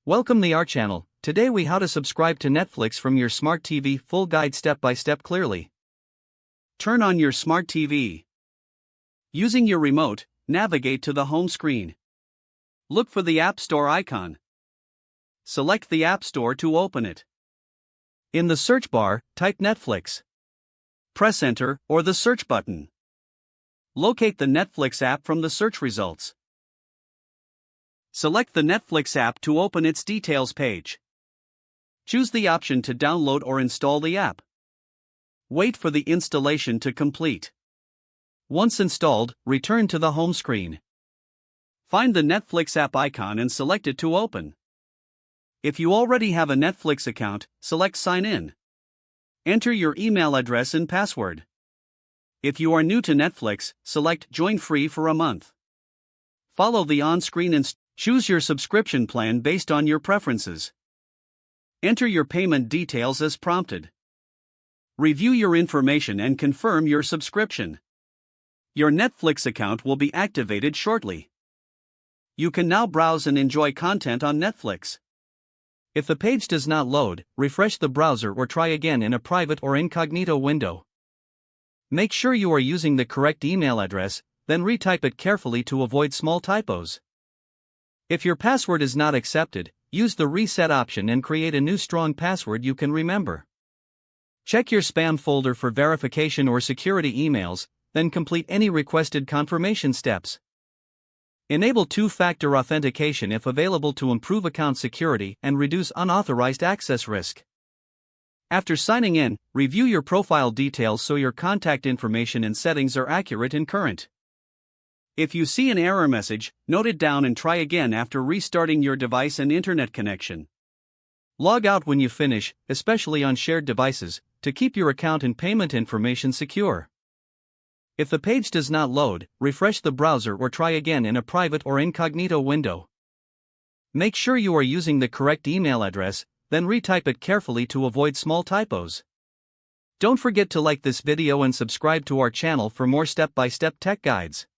Welcome to our channel. Today we how to subscribe to Netflix from your smart TV, full guide step by step clearly. Turn on your smart TV. Using your remote, navigate to the home screen. Look for the App Store icon. Select the App Store to open it. In the search bar, type Netflix. Press Enter or the search button. Locate the Netflix app from the search results. Select the Netflix app to open its details page. Choose the option to download or install the app. Wait for the installation to complete. Once installed, return to the home screen. Find the Netflix app icon and select it to open. If you already have a Netflix account, select Sign In. Enter your email address and password. If you are new to Netflix, select Join Free for a month. Follow the on-screen instructions. Choose your subscription plan based on your preferences. Enter your payment details as prompted. Review your information and confirm your subscription. Your Netflix account will be activated shortly. You can now browse and enjoy content on Netflix. If the page does not load, refresh the browser or try again in a private or incognito window. Make sure you are using the correct email address, then retype it carefully to avoid small typos. If your password is not accepted, use the reset option and create a new strong password you can remember. Check your spam folder for verification or security emails, then complete any requested confirmation steps. Enable two-factor authentication if available to improve account security and reduce unauthorized access risk. After signing in, review your profile details so your contact information and settings are accurate and current. If you see an error message, note it down and try again after restarting your device and internet connection. Log out when you finish, especially on shared devices, to keep your account and payment information secure. If the page does not load, refresh the browser or try again in a private or incognito window. Make sure you are using the correct email address, then retype it carefully to avoid small typos. Don't forget to like this video and subscribe to our channel for more step-by-step tech guides.